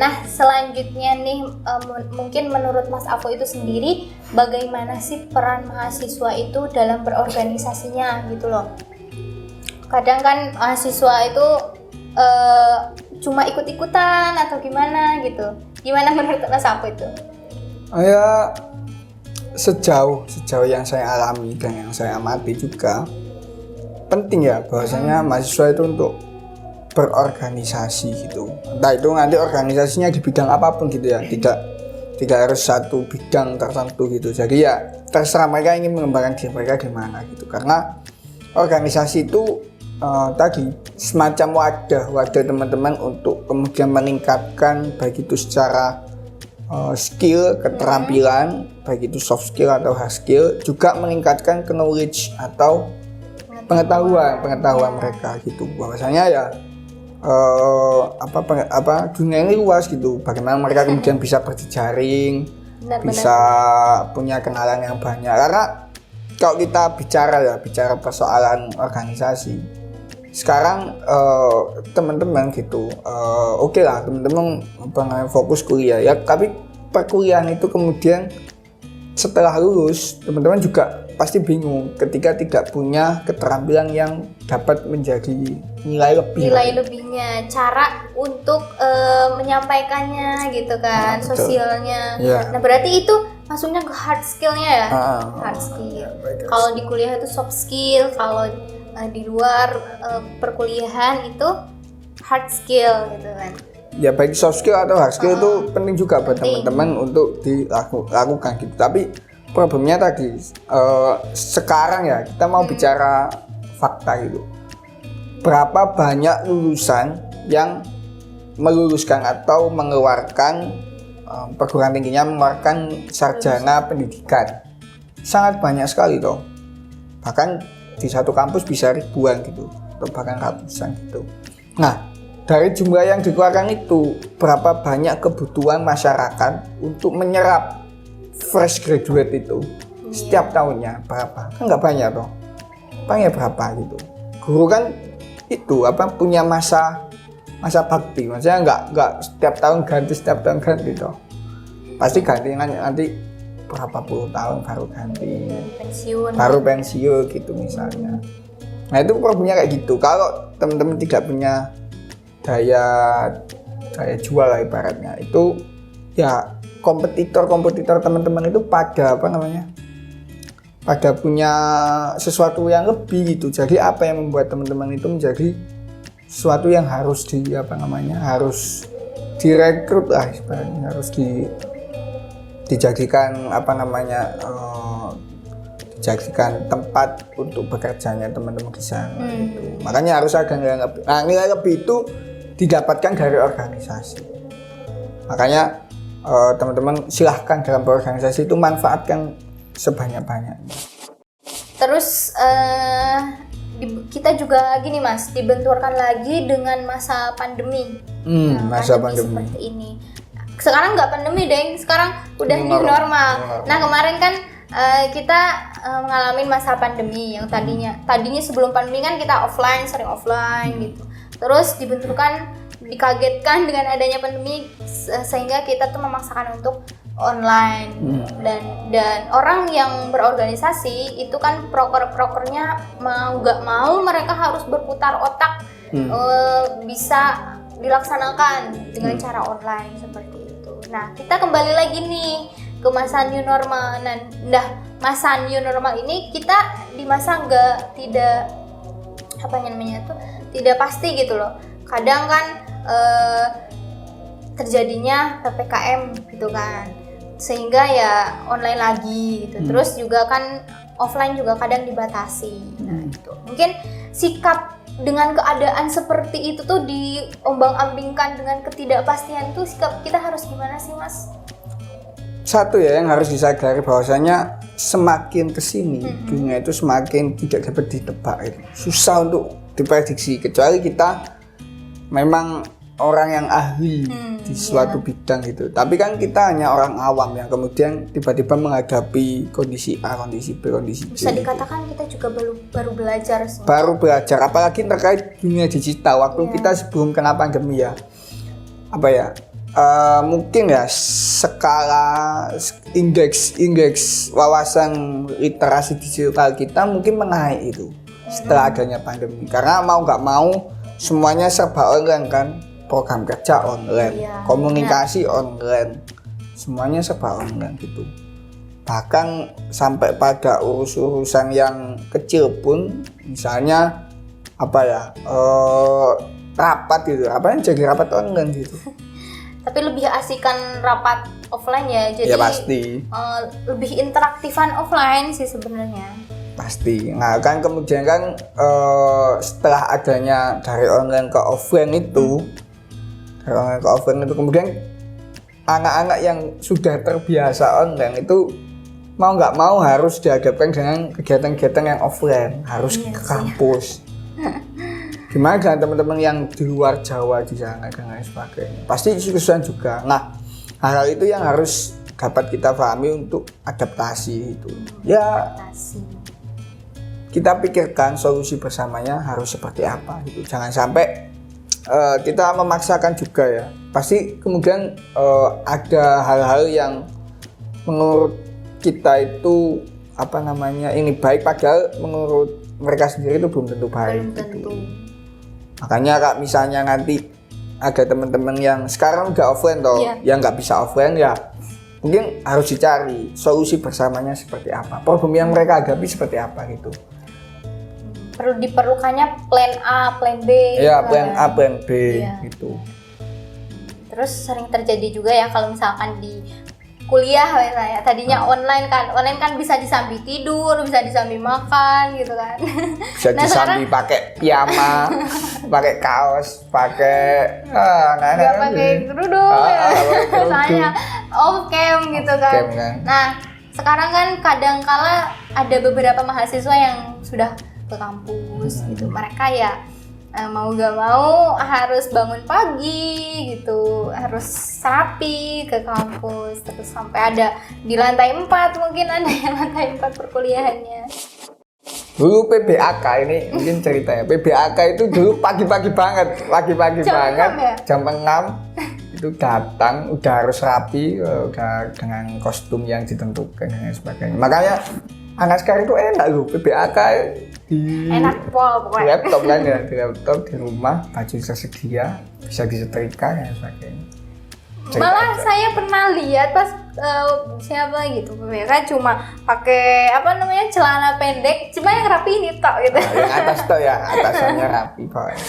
Nah, selanjutnya nih, mungkin menurut Mas Avo itu sendiri, bagaimana sih peran mahasiswa itu dalam berorganisasinya gitu loh? Kadang kan mahasiswa itu cuma ikut-ikutan atau gimana gitu. Gimana menurut Mas Avo itu? Ya, sejauh yang saya alami dan yang saya amati juga penting ya bahwasanya mahasiswa itu untuk berorganisasi gitu. Entah itu nanti organisasinya di bidang apapun gitu ya, tidak harus satu bidang tertentu gitu. Jadi ya terserah mereka ingin mengembangkan diri mereka gimana gitu. Karena organisasi itu tadi semacam wadah teman-teman untuk kemudian meningkatkan baik itu secara skill, keterampilan, baik itu soft skill atau hard skill, juga meningkatkan knowledge atau pengetahuan mereka gitu. Bahwasanya ya dunia ini luas gitu. Bagaimana mereka kemudian bisa berjejaring, bisa punya kenalan yang banyak. Karena kalau kita bicara persoalan organisasi, sekarang teman-teman gitu, oke lah teman-teman fokus kuliah ya, tapi perkuliahan itu kemudian setelah lulus teman-teman juga pasti bingung ketika tidak punya keterampilan yang dapat menjadi nilai lebihnya, cara untuk menyampaikannya gitu kan, sosialnya. Nah berarti itu maksudnya ke hard skillnya ya, hard skill. Kalau di kuliah itu soft skill, kalau di luar perkuliahan itu hard skill gitu kan. Ya baik soft skill atau hard skill itu penting juga buat teman-teman untuk dilakukan gitu. Tapi problemnya tadi sekarang ya kita mau bicara fakta gitu. Berapa banyak lulusan yang meluluskan atau mengeluarkan perguruan tingginya mengeluarkan sarjana pendidikan? Sangat banyak sekali toh. Bahkan di satu kampus bisa ribuan gitu atau bahkan ratusan gitu. Nah, dari jumlah yang dikeluarkan itu berapa banyak kebutuhan masyarakat untuk menyerap fresh graduate itu setiap tahunnya berapa? Kan nggak banyak toh. Banyak berapa gitu. Guru kan itu punya masa bakti, maksudnya nggak setiap tahun ganti toh. Pasti ganti nanti berapa puluh tahun baru ganti, baru pensiun gitu misalnya. Nah itu problemnya kayak gitu. Kalau teman-teman tidak punya daya jual lah ibaratnya, itu ya kompetitor teman-teman itu pada punya sesuatu yang lebih gitu. Jadi apa yang membuat teman-teman itu menjadi sesuatu yang harus harus direkrut lah istilahnya, harus dijadikan dijadikan tempat untuk bekerjanya teman-teman di sana gitu. Makanya harus ada nilai lebih. Nah, nilai lebih itu didapatkan dari organisasi. Makanya teman-teman silahkan dalam berorganisasi itu manfaatkan sebanyak-banyaknya. Terus kita juga gini Mas, dibenturkan lagi dengan masa pandemi. Masa pandemi seperti ini. Sekarang nggak pandemi deng, sekarang udah new normal. Nah kemarin kan kita mengalami masa pandemi yang tadinya sebelum pandemi kan kita sering offline gitu. Terus dikagetkan dengan adanya pandemi sehingga kita tuh memaksakan untuk online dan orang yang berorganisasi itu kan prokernya mau nggak mau mereka harus berputar otak bisa dilaksanakan dengan cara online seperti itu. Nah kita kembali lagi nih ke masa new normal. Nah masa new normal ini kita di masa tidak pasti gitu loh. Kadang kan terjadinya PPKM gitu kan, sehingga ya online lagi gitu. Terus juga kan offline juga kadang dibatasi. Nah itu mungkin sikap dengan keadaan seperti itu tuh diombang-ambingkan dengan ketidakpastian tuh, sikap kita harus gimana sih Mas? Satu ya yang harus disadari bahwasanya semakin kesini dunia itu semakin tidak dapat ditebak, susah untuk diprediksi, kecuali kita memang orang yang ahli di suatu bidang gitu. Tapi kan kita hanya orang awam yang kemudian tiba-tiba menghadapi kondisi A, kondisi B, kondisi C. Bisa dikatakan kita juga baru belajar semua. Baru belajar, apalagi terkait dunia digital. Waktu kita sebelum kena pandemi ya, apa ya? Mungkin ya skala indeks wawasan literasi digital kita mungkin menaik itu setelah adanya pandemi. Karena mau nggak mau semuanya serba online kan. Program kerja online, komunikasi online, semuanya serba online gitu. Bahkan sampai pada urusan yang kecil pun, misalnya apa ya, rapat gitu, apa yang jadi rapat online gitu. Tapi lebih asikan rapat offline ya, jadi ya pasti. Lebih interaktifan offline sih sebenarnya. Pasti. Nah kan kemudian kan setelah adanya dari online ke offline itu. Kemudian anak-anak yang sudah terbiasa online itu mau nggak mau harus dihadapkan dengan kegiatan-kegiatan yang offline, harus ke kampus. Gimana dengan teman-teman yang di luar Jawa di sana dan lain sebagainya, pasti kesusahan juga. Nah, hal itu yang harus dapat kita pahami untuk adaptasi itu. Ya, kita pikirkan solusi bersamanya harus seperti apa gitu. Jangan sampai kita memaksakan juga ya. Pasti kemudian ada hal-hal yang menurut kita itu apa namanya ini baik, padahal menurut mereka sendiri itu belum tentu baik. Gitu. Makanya kak misalnya nanti ada teman-teman yang sekarang udah offline toh, yang nggak bisa offline ya mungkin harus dicari solusi bersamanya seperti apa, problem yang mereka hadapi seperti apa gitu. Perlu diperlukannya plan A, plan B. Ya, gitu plan A, plan B gitu. Terus sering terjadi juga ya kalau misalkan di kuliah misalnya, tadinya online kan bisa disambi tidur, bisa disambi makan gitu kan. Bisa disambi pakai piyama, pakai kaos, pakai nggak pakai kerudung, misalnya off cam gitu kan. Nah, sekarang kan kadang-kala ada beberapa mahasiswa yang sudah ke kampus gitu, mereka ya mau gak mau harus bangun pagi gitu, harus rapi ke kampus, terus sampai ada di lantai 4 mungkin ada yang lantai 4 perkuliahannya. Dulu PBAK ini mungkin ceritanya, PBAK itu dulu pagi-pagi banget, jam 6 itu datang udah harus rapi, udah dengan kostum yang ditentukan dan sebagainya. Makanya anak sekarang itu enak loh, PBAK enak pol pokoknya. Laptop kan ya, di laptop di rumah, baju tersedia, bisa disetrika dan sebagainya. Malah saya pernah lihat pas siapa gitu, PBAK cuma pakai celana pendek, cuma yang rapi ini tok gitu. Nah, yang atas tok ya, atasannya rapi pokoknya.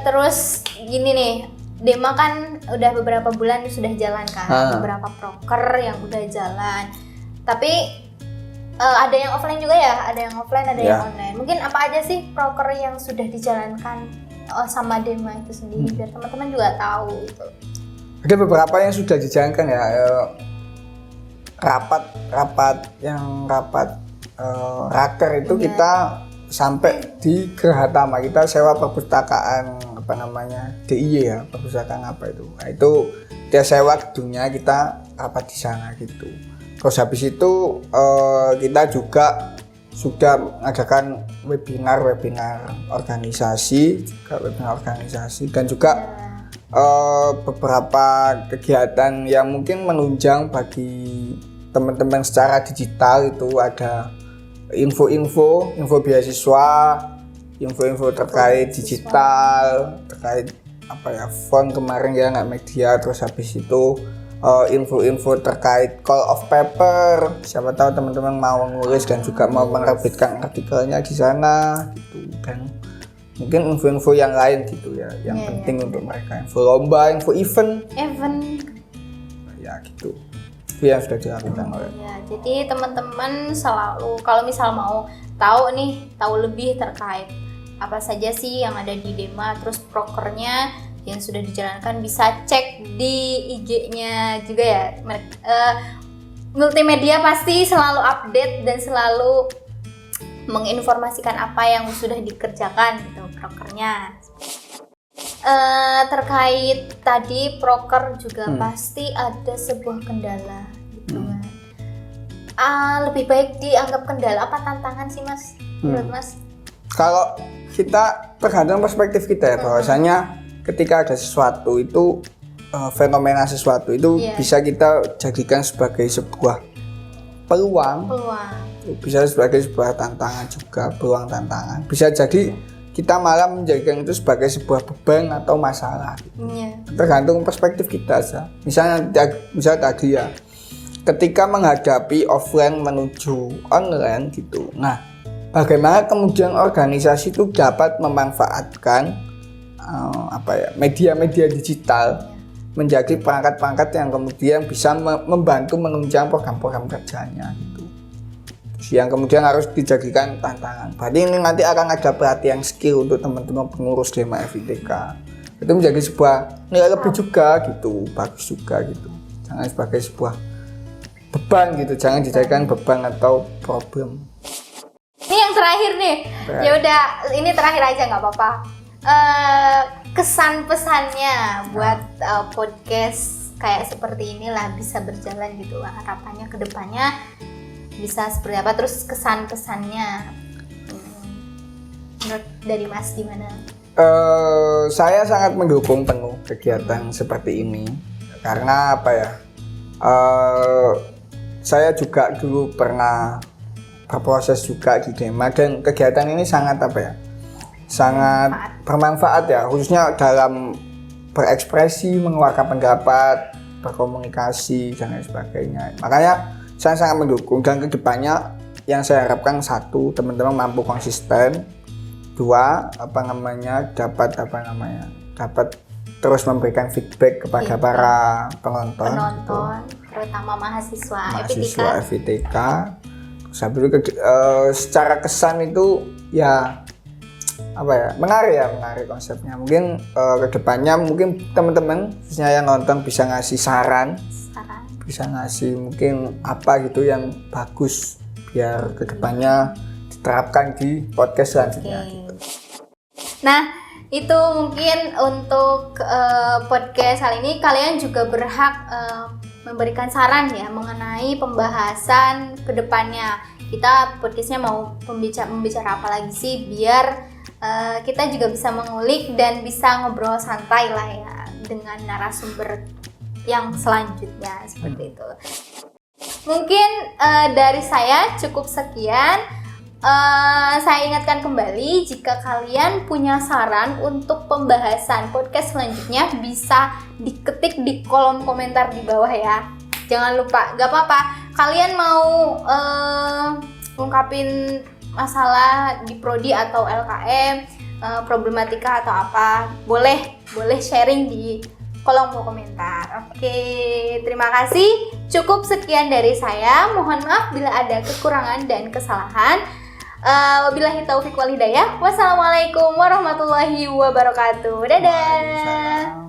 Terus gini nih, Dema kan udah beberapa bulan sudah jalan kan, beberapa proker yang udah jalan. Tapi ada yang offline juga ya, ada yang offline, ada yang online. Mungkin apa aja sih proker yang sudah dijalankan sama Dema itu sendiri, biar teman-teman juga tahu gitu. Ada beberapa yang sudah dijalankan ya, rapat raker itu kita sampai di Gerhatama, kita sewa perpustakaan DIY ya, perpustakaan apa itu. Nah, itu dia sewa gedungnya, kita rapat di sana gitu. Terus habis itu kita juga sudah mengadakan webinar organisasi dan juga beberapa kegiatan yang mungkin menunjang bagi teman-teman secara digital. Itu ada info beasiswa, info terkait digital, terkait font kemarin ya nggak media. Terus habis itu info terkait call of paper, siapa tahu teman-teman mau nulis dan juga mau menerbitkan artikelnya di sana gitu, dan mungkin info yang lain gitu ya, yang penting untuk mereka, info lomba, info event ya gitu, itu yang sudah dilakukan oleh jadi teman-teman selalu kalau misal mau tahu lebih terkait apa saja sih yang ada di Dema, terus prokernya yang sudah dijalankan bisa cek di IG-nya juga ya. Multimedia pasti selalu update dan selalu menginformasikan apa yang sudah dikerjakan gitu prokernya. terkait tadi proker juga pasti ada sebuah kendala gitu kan. Lebih baik dianggap kendala apa tantangan sih Mas? Menurut Mas? Kalau kita tergantung perspektif kita ya, bahwasanya ketika ada sesuatu itu fenomena sesuatu itu bisa kita jadikan sebagai sebuah peluang. Bisa sebagai sebuah tantangan juga, peluang tantangan. Bisa jadi kita malah menjadikan itu sebagai sebuah beban atau masalah. Tergantung perspektif kita saja. Misalnya tadi ya, ketika menghadapi offline menuju online gitu. Nah, bagaimana kemudian organisasi itu dapat memanfaatkan media-media digital menjadi perangkat-perangkat yang kemudian bisa membantu menunjang program-program kerjanya gitu. Yang kemudian harus dijadikan tantangan. Berarti ini nanti akan ada pelatihan skill untuk teman-teman pengurus DEMA FITK. Itu menjadi sebuah nilai lebih juga gitu, bagus juga gitu. Jangan sebagai sebuah beban gitu, jangan dijadikan beban atau problem. Ini yang terakhir nih. Ya udah, ini terakhir aja nggak apa-apa. Kesan pesannya buat podcast kayak seperti inilah bisa berjalan gitu. Harapannya ke depannya bisa seperti apa, terus kesan pesannya menurut dari Mas gimana? Saya sangat mendukung penuh kegiatan seperti ini karena apa ya? Saya juga dulu pernah berproses juga di DEMA dan kegiatan ini sangat sangat bermanfaat ya, khususnya dalam berekspresi, mengeluarkan pendapat, berkomunikasi dan lain sebagainya. Makanya saya sangat mendukung dan kedepannya yang saya harapkan satu, teman-teman mampu konsisten, dua, dapat terus memberikan feedback kepada para penonton gitu. Terutama mahasiswa FITK. Sambil secara kesan itu ya menarik konsepnya. Mungkin kedepannya mungkin teman-teman khususnya yang nonton bisa ngasih saran, bisa ngasih mungkin apa gitu yang bagus biar kedepannya diterapkan di podcast selanjutnya gitu. Nah, itu mungkin untuk podcast kali ini. Kalian juga berhak memberikan saran ya mengenai pembahasan kedepannya. Kita podcastnya mau membicara apa lagi sih, biar kita juga bisa mengulik dan bisa ngobrol santai lah ya dengan narasumber yang selanjutnya seperti itu. Mungkin dari saya cukup sekian. Saya ingatkan kembali, jika kalian punya saran untuk pembahasan podcast selanjutnya bisa diketik di kolom komentar di bawah ya. Jangan lupa, gak apa-apa kalian mau ungkapin masalah di prodi atau LKM, problematika atau apa, boleh sharing di kolom komentar. Oke, terima kasih. Cukup sekian dari saya. Mohon maaf bila ada kekurangan dan kesalahan. Wabillahi taufiq wal hidayah. Wassalamualaikum warahmatullahi wabarakatuh. Dadah.